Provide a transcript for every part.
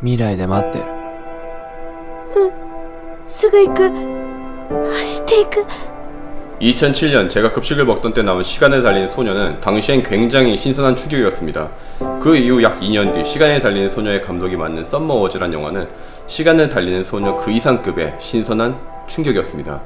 未来で待ってる。すぐ行く。走っていく。 2007년 제가 급식을 먹던 때 나온 시간에 달리는 소녀는 당시엔 굉장히 신선한 충격이었습니다. 그 이후 약 2년 뒤 시간에 달리는 소녀의 감독이 맡는 썸머워즈란 영화는 시간에 달리는 소녀 그 이상급의 신선한 충격이었습니다.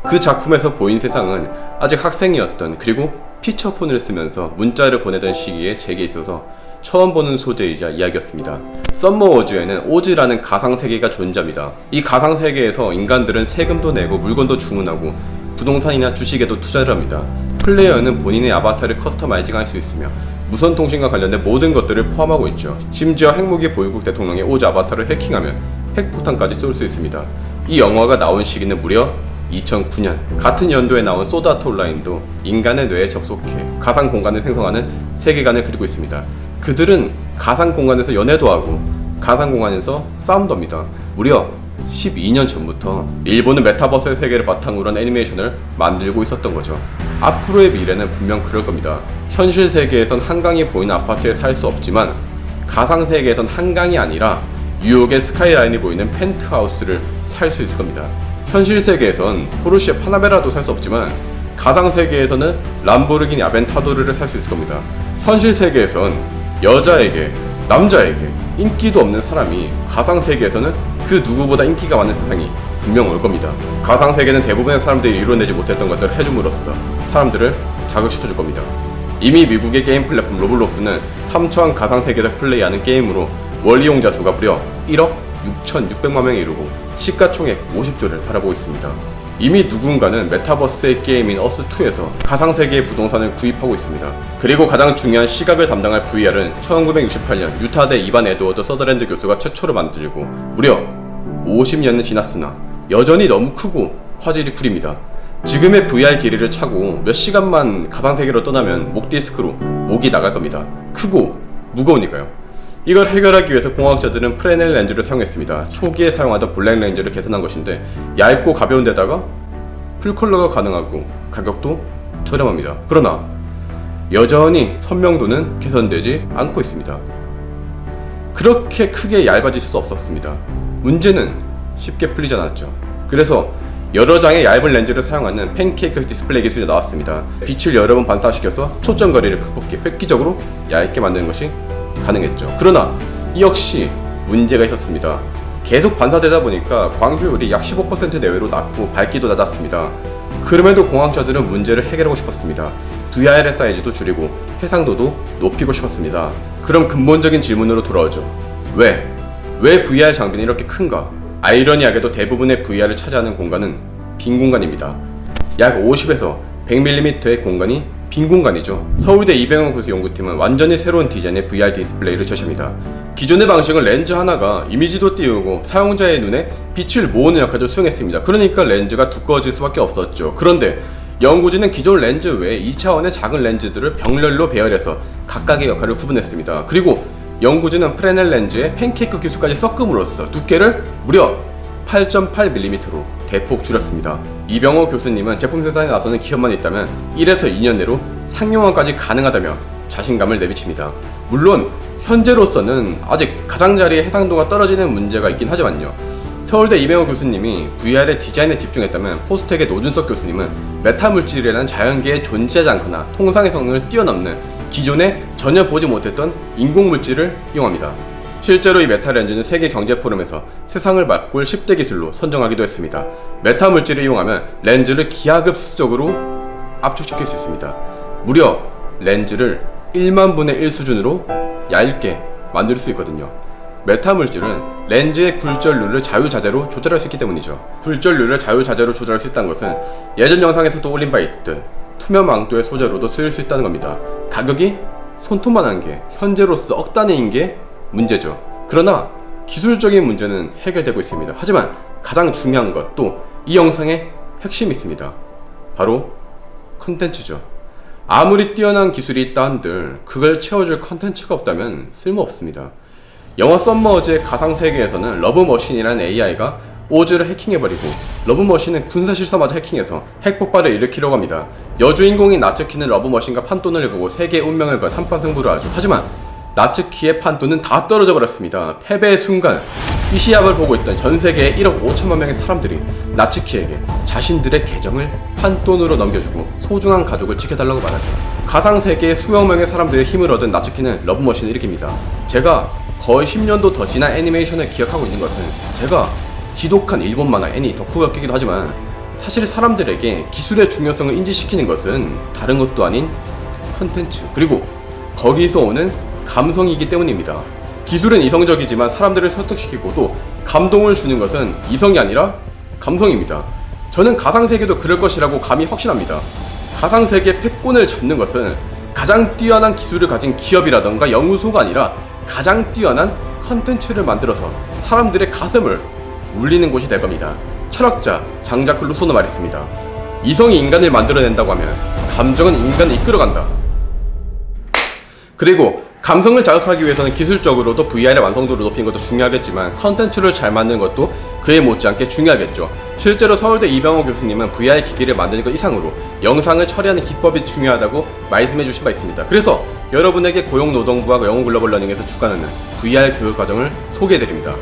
그 작품에서 보인 세상은 아직 학생이었던, 그리고 피처폰을 쓰면서 문자를 보내던 시기에 제게 있어서 처음 보는 소재이자 이야기였습니다. 썸머워즈에는 오즈라는 가상세계가 존재합니다. 이 가상세계에서 인간들은 세금도 내고 물건도 주문하고 부동산이나 주식에도 투자를 합니다. 플레이어는 본인의 아바타를 커스터마이징 할 수 있으며 무선통신과 관련된 모든 것들을 포함하고 있죠. 심지어 핵무기 보유국 대통령의 오즈 아바타를 해킹하면 핵폭탄까지 쏠 수 있습니다. 이 영화가 나온 시기는 무려 2009년. 같은 연도에 나온 소드 아트 온라인도 인간의 뇌에 접속해 가상 공간을 생성하는 세계관을 그리고 있습니다. 그들은 가상 공간에서 연애도 하고 가상 공간에서 싸움도 합니다. 무려 12년 전부터 일본은 메타버스의 세계를 바탕으로 한 애니메이션을 만들고 있었던 거죠. 앞으로의 미래는 분명 그럴 겁니다. 현실 세계에선 한강이 보이는 아파트에 살 수 없지만 가상 세계에선 한강이 아니라 뉴욕의 스카이라인이 보이는 펜트하우스를 살 수 있을 겁니다. 현실 세계에선 포르쉐 파나메라도 살 수 없지만 가상 세계에서는 람보르기니 아벤타도르를 살 수 있을 겁니다. 현실 세계에선 여자에게, 남자에게 인기도 없는 사람이 가상 세계에서는 그 누구보다 인기가 많은 세상이 분명 올 겁니다. 가상 세계는 대부분의 사람들이 이뤄내지 못했던 것들을 해줌으로써 사람들을 자극시켜줄 겁니다. 이미 미국의 게임 플랫폼 로블록스는 3차원 가상 세계에서 플레이하는 게임으로 월 이용자 수가 무려 1억 6,600만 명에 이르고 시가총액 50조를 바라보고 있습니다. 이미 누군가는 메타버스의 게임인 어스2에서 가상세계의 부동산을 구입하고 있습니다. 그리고 가장 중요한 시각을 담당할 VR은 1968년 유타대 이반 에드워드 서더랜드 교수가 최초로 만들고 무려 50년은 지났으나 여전히 너무 크고 화질이 구립니다. 지금의 VR 길이를 차고 몇 시간만 가상세계로 떠나면 목 디스크로 목이 나갈 겁니다. 크고 무거우니까요. 이걸 해결하기 위해서 공학자들은 프레넬 렌즈를 사용했습니다. 초기에 사용하던 블랙 렌즈를 개선한 것인데 얇고 가벼운 데다가 풀컬러가 가능하고 가격도 저렴합니다. 그러나 여전히 선명도는 개선되지 않고 있습니다. 그렇게 크게 얇아질 수 없었습니다. 문제는 쉽게 풀리지 않았죠. 그래서 여러 장의 얇은 렌즈를 사용하는 팬케이크 디스플레이 기술이 나왔습니다. 빛을 여러 번 반사시켜서 초점 거리를 극복해 획기적으로 얇게 만드는 것이 가능했죠. 그러나 이 역시 문제가 있었습니다. 계속 반사되다 보니까 광효율이 약 15% 내외로 낮고 밝기도 낮았습니다. 그럼에도 공학자들은 문제를 해결하고 싶었습니다. VR의 사이즈도 줄이고 해상도도 높이고 싶었습니다. 그럼 근본적인 질문으로 돌아오죠. 왜 VR 장비는 이렇게 큰가? 아이러니하게도 대부분의 VR을 차지하는 공간은 빈 공간입니다. 약 50에서 100mm의 공간이 빈 공간이죠. 서울대 이병헌 교수 연구팀은 완전히 새로운 디자인의 VR 디스플레이를 제시합니다. 기존의 방식은 렌즈 하나가 이미지도 띄우고 사용자의 눈에 빛을 모으는 역할을 수행했습니다. 그러니까 렌즈가 두꺼워질 수밖에 없었죠. 그런데 연구진은 기존 렌즈 외에 2차원의 작은 렌즈들을 병렬로 배열해서 각각의 역할을 구분했습니다. 그리고 연구진은 프레넬 렌즈에 팬케이크 기술까지 섞음으로써 두께를 무려 8.8mm로 대폭 줄였습니다. 이병호 교수님은 제품 생산에 나서는 기업만 있다면 1에서 2년 내로 상용화까지 가능하다며 자신감을 내비칩니다. 물론 현재로서는 아직 가장자리의 해상도가 떨어지는 문제가 있긴 하지만요. 서울대 이병호 교수님이 VR의 디자인에 집중했다면 포스텍의 노준석 교수님은 메타 물질이라는 자연계에 존재하지 않거나 통상의 성능을 뛰어넘는 기존에 전혀 보지 못했던 인공 물질을 이용합니다. 실제로 이 메타 렌즈는 세계 경제 포럼에서 세상을 바꿀 10대 기술로 선정하기도 했습니다. 메타 물질을 이용하면 렌즈를 기하급수적으로 압축시킬 수 있습니다. 무려 렌즈를 1만 분의 1 수준으로 얇게 만들 수 있거든요. 메타 물질은 렌즈의 굴절률을 자유자재로 조절할 수 있기 때문이죠. 굴절률을 자유자재로 조절할 수 있다는 것은 예전 영상에서도 올린 바 있듯 투명 망토의 소재로도 쓰일 수 있다는 겁니다. 가격이 손톱만한 게 현재로서 억 단위인 게 문제죠. 그러나 기술적인 문제는 해결되고 있습니다. 하지만 가장 중요한 것, 또 이 영상의 핵심이 있습니다. 바로 컨텐츠죠. 아무리 뛰어난 기술이 있다 한들 그걸 채워줄 컨텐츠가 없다면 쓸모없습니다. 영화 썸머워즈의 가상세계에서는 러브머신이라는 AI가 오즈를 해킹해버리고 러브머신은 군사실사마저 해킹해서 핵폭발을 일으키려고 합니다. 여주인공인 나츠키는 러브머신과 판돈을 보고 세계의 운명을 건 한판 승부를 하죠. 하지만 나츠키의 판돈은 다 떨어져 버렸습니다. 패배의 순간 이 시합을 보고 있던 전 세계의 1억 5천만 명의 사람들이 나츠키에게 자신들의 계정을 판돈으로 넘겨주고 소중한 가족을 지켜달라고 말하죠. 가상 세계의 수억 명의 사람들의 힘을 얻은 나츠키는 러브머신을 일으킵니다. 제가 거의 10년도 더 지난 애니메이션을 기억하고 있는 것은 제가 지독한 일본 만화 애니 덕후가 끼기도 하지만 사실 사람들에게 기술의 중요성을 인지시키는 것은 다른 것도 아닌 컨텐츠 그리고 거기서 오는 감성이기 때문입니다. 기술은 이성적이지만 사람들을 설득시키고 또 감동을 주는 것은 이성이 아니라 감성입니다. 저는 가상세계도 그럴 것이라고 감히 확신합니다. 가상세계 패권을 잡는 것은 가장 뛰어난 기술을 가진 기업이라던가 연구소가 아니라 가장 뛰어난 컨텐츠를 만들어서 사람들의 가슴을 울리는 곳이 될 겁니다. 철학자 장자크 루소는 말했습니다. 이성이 인간을 만들어낸다고 하면 감정은 인간을 이끌어간다. 그리고 감성을 자극하기 위해서는 기술적으로도 VR의 완성도를 높이는 것도 중요하겠지만 컨텐츠를 잘 만드는 것도 그에 못지않게 중요하겠죠. 실제로 서울대 이병호 교수님은 VR 기기를 만드는 것 이상으로 영상을 처리하는 기법이 중요하다고 말씀해 주신 바 있습니다. 그래서 여러분에게 고용노동부와 영어 글로벌 러닝에서 주관하는 VR 교육 과정을 소개해 드립니다.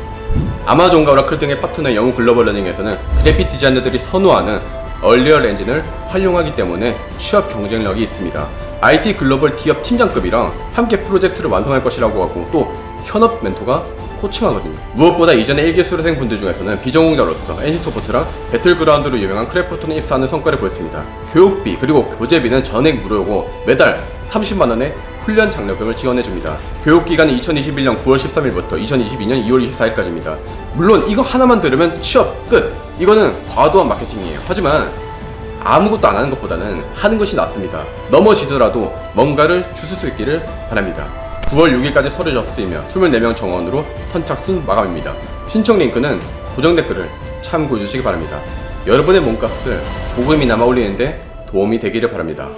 아마존과 오라클 등의 파트너의 영어 글로벌 러닝에서는 그래픽 디자이너들이 선호하는 얼리얼 엔진을 활용하기 때문에 취업 경쟁력이 있습니다. IT 글로벌 기업 팀장급이랑 함께 프로젝트를 완성할 것이라고 하고 또 현업 멘토가 코칭하거든요. 무엇보다 이전에 1기 수료생 분들 중에서는 비전공자로서 NC소프트랑 배틀그라운드로 유명한 크래프톤에 입사하는 성과를 보였습니다. 교육비 그리고 교재비는 전액 무료고 매달 30만원의 훈련 장려금을 지원해줍니다. 교육기간은 2021년 9월 13일부터 2022년 2월 24일까지입니다. 물론 이거 하나만 들으면 취업 끝! 이거는 과도한 마케팅이에요. 하지만 아무것도 안 하는 것보다는 하는 것이 낫습니다. 넘어지더라도 뭔가를 주실 수 있기를 바랍니다. 9월 6일까지 서류 접수이며 24명 정원으로 선착순 마감입니다. 신청 링크는 고정 댓글을 참고해 주시기 바랍니다. 여러분의 몸값을 조금이나마 올리는데 도움이 되기를 바랍니다.